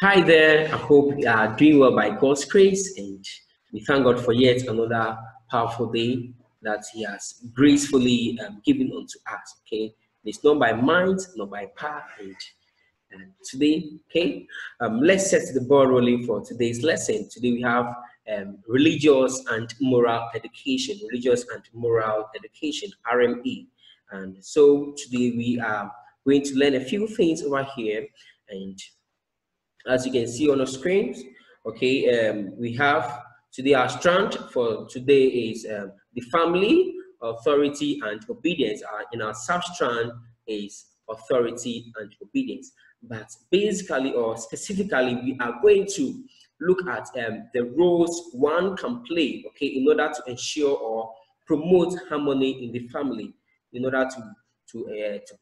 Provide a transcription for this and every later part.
Hi there. I hope you are doing well by God's grace, and we thank God for yet another powerful day that He has gracefully given unto us. Okay, it's not by mind, not by power, and today, okay, let's set the ball rolling for today's lesson. Today we have religious and moral education, RME, and so today we are going to learn a few things over here and as you can see on the screens. Okay, we have today our strand for today is the family, authority, and obedience. In our sub-strand is authority and obedience. But basically or specifically, we are going to look at the roles one can play, okay, in order to ensure or promote harmony in the family, in order to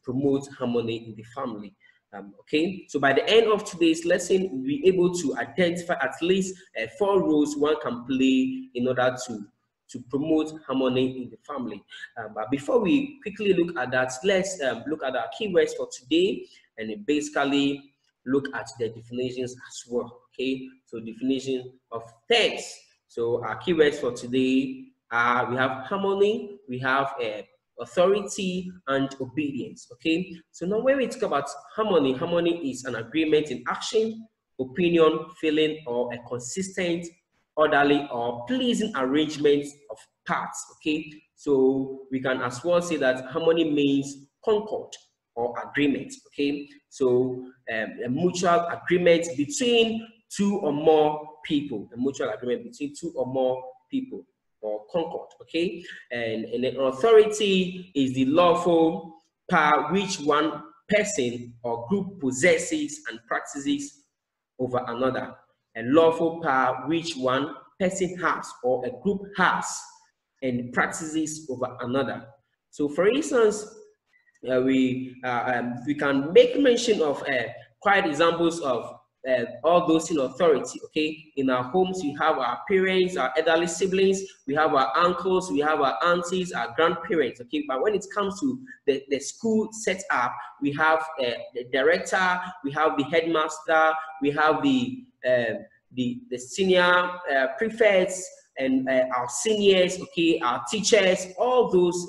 promote harmony in the family. Okay, so by the end of today's lesson, we'll be able to identify at least 4 roles one can play in order to promote harmony in the family. But before we quickly look at that, let's look at our keywords for today and basically look at the definitions as well. Okay, so definition of terms. So our keywords for today are we have harmony, we have authority, and obedience. Okay, so now when we talk about harmony, harmony is an agreement in action, opinion, feeling, or a consistent, orderly, or pleasing arrangement of parts. Okay, so we can as well say that harmony means concord or agreement. Okay, so a mutual agreement between two or more people, or concord. Okay, and an authority is the lawful power which one person or group possesses and practices over another. A lawful power which one person has or a group has and practices over another. So for instance, we can make mention of quite examples of all those in authority. Okay, in our homes we have our parents, our elderly siblings, we have our uncles, we have our aunties, our grandparents. Okay, but when it comes to the school setup, we have the director, we have the headmaster, we have the senior prefects, and our seniors. Okay, our teachers, all those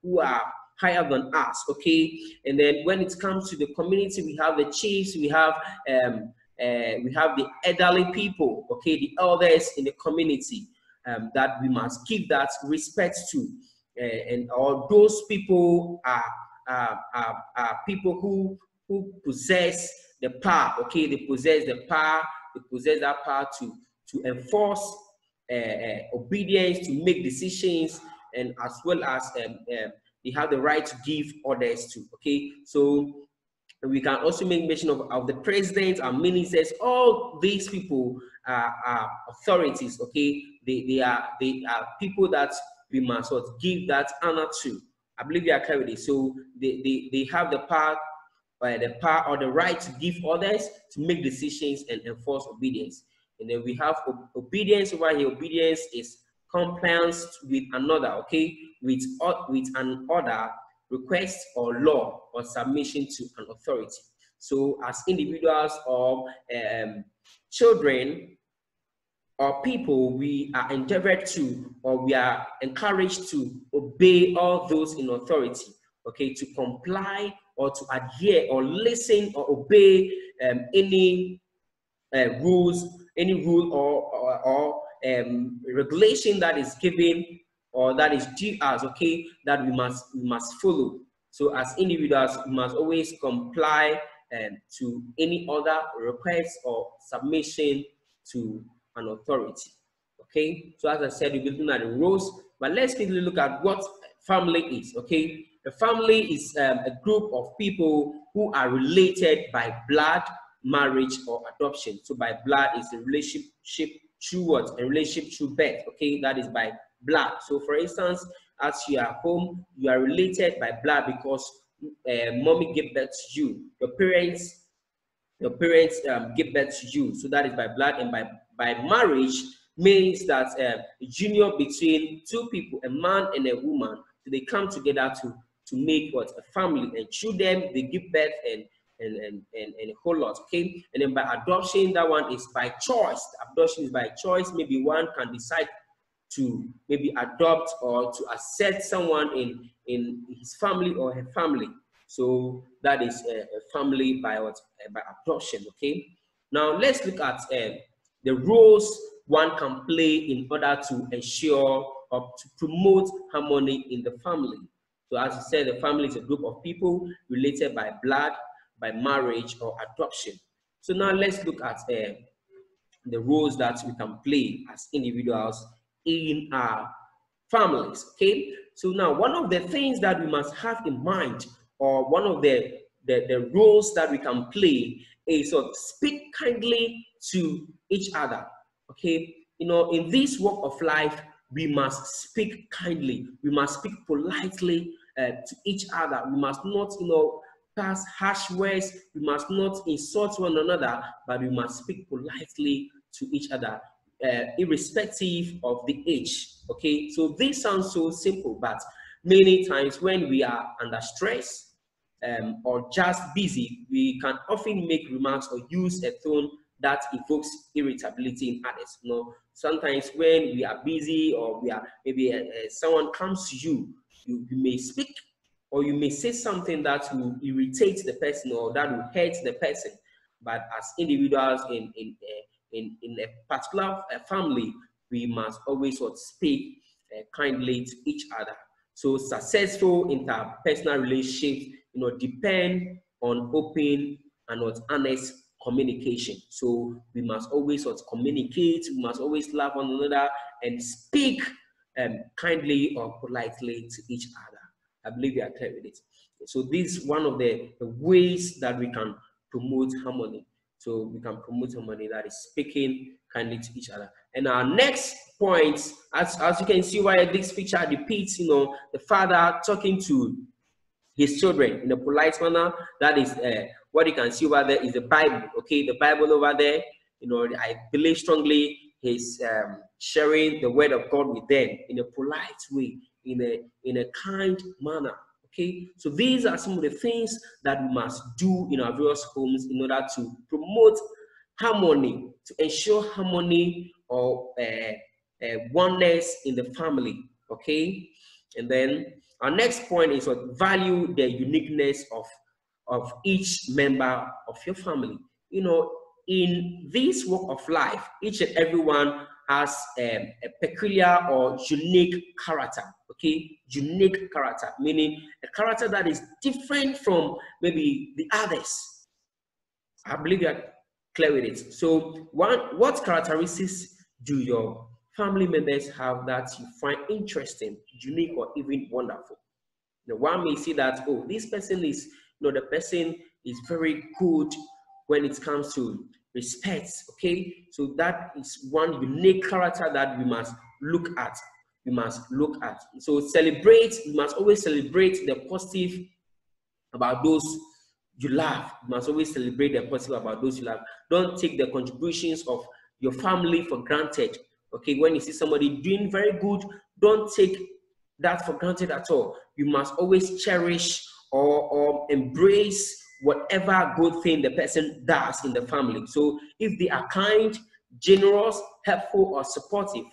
who are higher than us. Okay, and then when it comes to the community, we have the chiefs, we have the elderly people. Okay, the elders in the community that we must give that respect to, and all those people are people who possess the power. Okay, they possess the power. They possess that power to enforce obedience, to make decisions, and as well as they have the right to give orders to. Okay, so we can also make mention of the president and ministers. All these people are authorities. Okay, they are people that we must give that honor to. I believe you are clear with it. So they have the power or the right to give orders, to make decisions, and enforce obedience. And then we have obedience over here. Obedience is compliance with another, okay, with an order, request, or law, or submission to an authority. So as individuals or children or people, we are endeavored to, or we are encouraged to obey all those in authority. Okay, to comply or to adhere or listen or obey any rules, any rule or regulation that is given or that is due us. Okay, that we must follow. So as individuals, we must always comply to any other request or submission to an authority. Okay, so as I said, we'll be looking at the roles, but let's quickly look at what family is. Okay, a family is a group of people who are related by blood, marriage, or adoption. So by blood is a relationship through what? A relationship through birth. Okay, that is by blood. So for instance, as you are home, you are related by blood because mommy gave birth to you. Your parents give birth to you. So that is by blood. And by marriage means that a union between two people, a man and a woman, so they come together to make what? A family. And through them, they give birth and a whole lot. Okay, and then by adoption, that one is by choice. Adoption is by choice. Maybe one can decide to maybe adopt or to accept someone in his family or her family. So that is a family by what by adoption. Okay. Now let's look at the roles one can play in order to ensure or to promote harmony in the family. So as you said, the family is a group of people related by blood, by marriage, or adoption. So now let's look at the roles that we can play as individuals in our families. Okay, so now one of the things that we must have in mind, or one of the roles that we can play, is to speak kindly to each other. Okay, in this walk of life, we must speak kindly, we must speak politely to each other. We must not pass harsh words, we must not insult one another, but we must speak politely to each other, irrespective of the age. Okay, so this sounds so simple, but many times when we are under stress or just busy, we can often make remarks or use a tone that evokes irritability in others. Sometimes when we are busy or we are maybe someone comes to you, you may speak or you may say something that will irritate the person or that will hurt the person. But as individuals in a particular family, we must always speak kindly to each other. So successful interpersonal relationships, depend on open and honest communication. So we must always communicate. We must always love one another and speak kindly or politely to each other. I believe you are clear with it. So this is one of the ways that we can promote harmony. So we can promote harmony, that is speaking kindly to each other. And our next point, as you can see why this picture depicts, the father talking to his children in a polite manner. That is what you can see over there is the Bible. Okay, the Bible over there. I believe strongly he's sharing the word of God with them in a polite way, in a kind manner. Okay, so these are some of the things that we must do in our various homes in order to promote harmony, to ensure harmony or oneness in the family. Okay, and then our next point is to value the uniqueness of each member of your family. In this walk of life, each and everyone has a peculiar or unique character. Okay, unique character, meaning a character that is different from maybe the others. I believe you are clear with it. So what characteristics do your family members have that you find interesting, unique, or even wonderful? One may see that, oh, this person is, the person is very good when it comes to respect. Okay, so that is one unique character that we must look at. So we must always celebrate the positive about those you love. You must always celebrate the positive about those you love. Don't take the contributions of your family for granted. Okay, when you see somebody doing very good, don't take that for granted at all. You must always cherish or embrace whatever good thing the person does in the family. So if they are kind, generous, helpful, or supportive,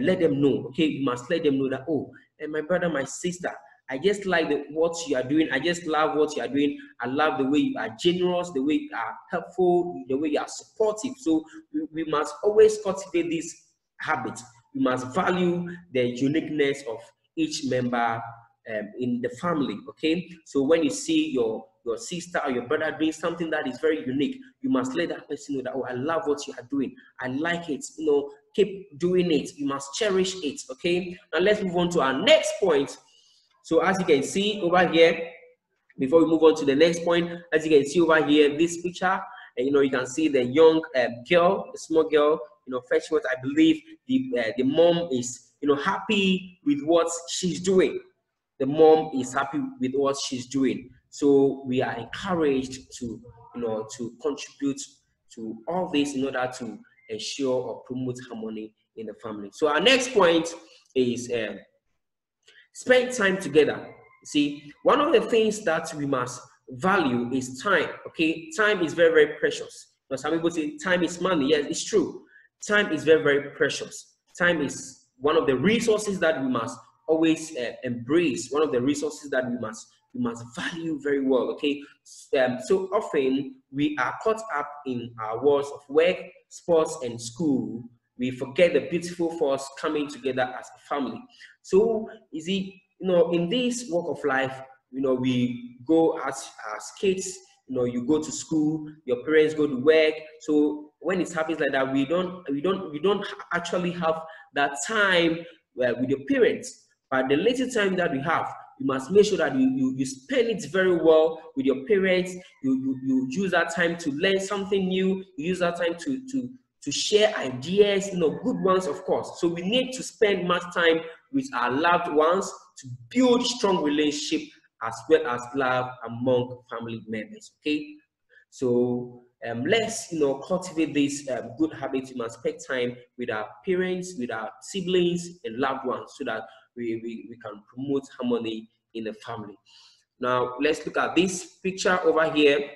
let them know. Okay, you must let them know that, oh, and my brother, my sister, I just like what you are doing. I just love what you are doing. I love the way you are generous, the way you are helpful, the way you are supportive. So we must always cultivate this habit. We must value the uniqueness of each member in the family. Okay, so when you see your sister or your brother doing something that is very unique, you must let that person know that, oh, I love what you are doing. I like it. Keep doing it. You must cherish it. Okay, now let's move on to our next point. So as you can see over here, before we move on to the next point, as you can see over here, this picture, and you can see the young girl, the small girl, first what I believe the mom is, happy with what she's doing. The mom is happy with what she's doing. So we are encouraged to, to contribute to all this in order to ensure or promote harmony in the family. So our next point is spend time together. See, one of the things that we must value is time. Okay, time is very, very precious. Now, some people say time is money. Yes, it's true. Time is very, very precious. Time is one of the resources that we must always embrace. One of the resources that we must value very well. Okay, so often we are caught up in our worlds of work, sports, and school. We forget the beautiful force coming together as a family. So, is it, in this walk of life, we go as kids, you go to school, your parents go to work. So when it happens like that, we don't actually have that time with your parents. But the little time that we have, you must make sure that you spend it very well with your parents. You use that time to learn something new. You use that time to share ideas, good ones, of course. So we need to spend much time with our loved ones to build strong relationship as well as love among family members. Okay, so let's cultivate this good habit. We must spend time with our parents, with our siblings and loved ones, so that we can promote harmony in the family. Now let's look at this picture over here.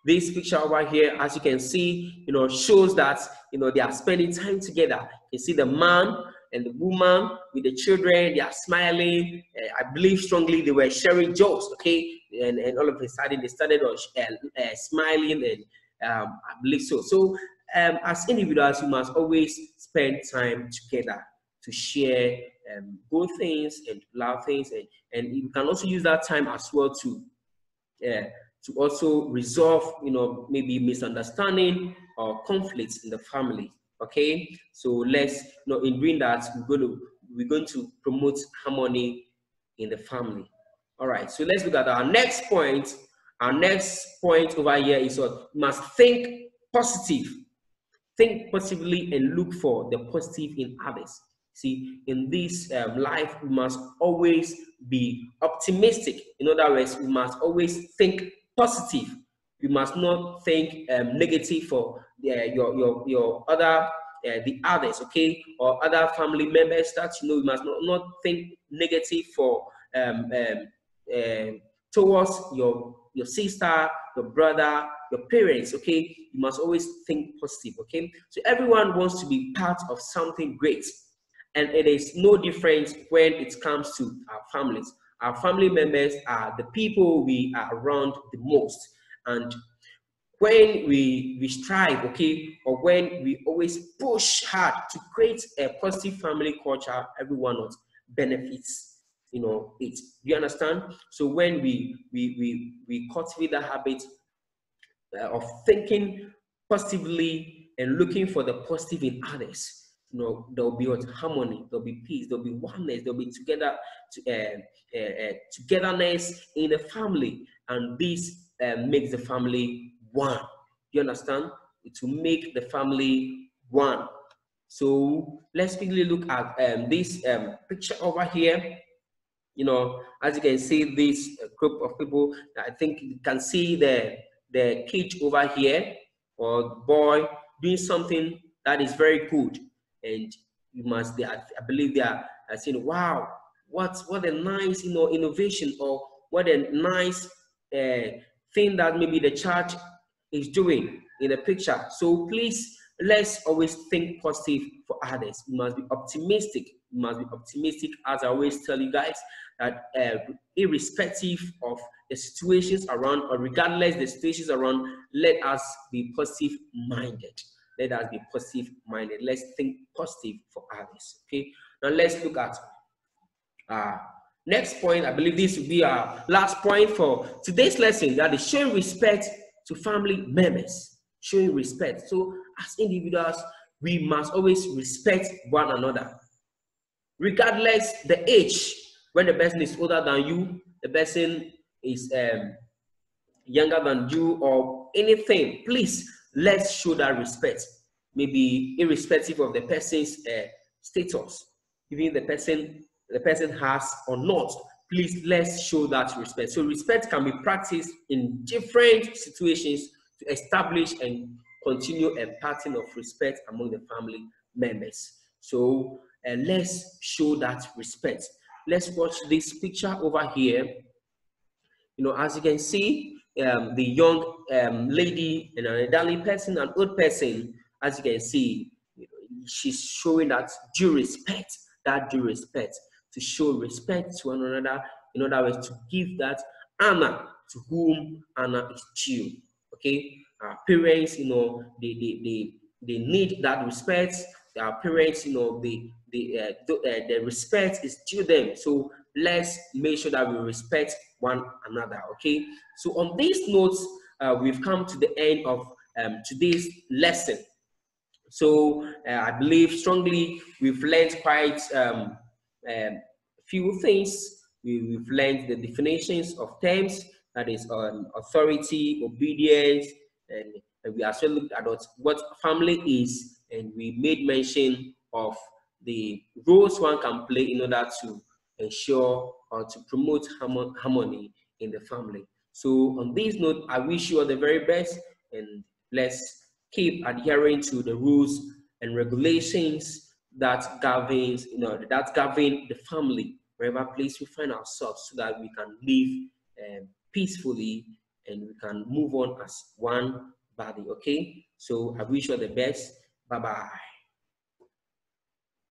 This picture over here, as you can see, shows that they are spending time together. You see the man and the woman with the children, they are smiling. I believe strongly they were sharing jokes, okay? And all of a sudden they started smiling, and I believe so. So as individuals, we must always spend time together to share good things and love things, and you can also use that time as well to also resolve, maybe misunderstanding or conflicts in the family. Okay, so let's, in doing that, we're going to promote harmony in the family. All right, so let's look at our next point. Our next point over here is what must think positive. Think positively and look for the positive in others. See, in this life, we must always be optimistic. In other words, we must always think positive. You must not think negative for your other the others, okay, or other family members. That you must not think negative for towards your sister, your brother, your parents. Okay, you must always think positive. Okay, so everyone wants to be part of something great, and it is no different when it comes to our families. Our family members are the people we are around the most. And when we strive, okay, or when we always push hard to create a positive family culture, everyone else benefits, it. Do you understand? So when we cultivate that habit of thinking positively and looking for the positive in others, there'll be what harmony, there'll be peace, there'll be oneness, there'll be togetherness in the family, and this makes the family one. You understand? It will make the family one. So let's quickly look at this picture over here. As you can see, this group of people, I think you can see the kid over here, or boy, doing something that is very good. And I believe they are saying, wow, what a nice, innovation, or what a nice thing that maybe the church is doing in the picture. So please, let's always think positive for others. We must be optimistic. We must be optimistic, as I always tell you guys, that irrespective of the situations around, or regardless the situations around, let us be positive minded. Let us be positive minded. Let's think positive for others. Okay. Now let's look at next point. I believe this will be our last point for today's lesson, that is showing respect to family members. Showing respect. So as individuals, we must always respect one another, regardless the age. When the person is older than you, the person is younger than you, or anything, please, let's show that respect. Maybe irrespective of the person's status, even the person has or not, please, let's show that respect. So respect can be practiced in different situations to establish and continue a pattern of respect among the family members. So let's show that respect. Let's watch this picture over here. As you can see, the young lady and an elderly person, an old person, as you can see, she's showing that due respect, to show respect to one another, in other words, to give that honor to whom honor is due. Okay, our parents, they need that respect. Our parents, the respect is due them. So let's make sure that we respect one another. Okay. So on these notes, we've come to the end of today's lesson. So I believe strongly we've learned quite few things. We've learned the definitions of terms, that is authority, obedience, and we also looked at what family is, and we made mention of the roles one can play in order to ensure or to promote harmony in the family. So on this note, I wish you all the very best, and let's keep adhering to the rules and regulations that govern the family wherever place we find ourselves, so that we can live peacefully and we can move on as one body. Okay, so I wish you all the best. Bye bye.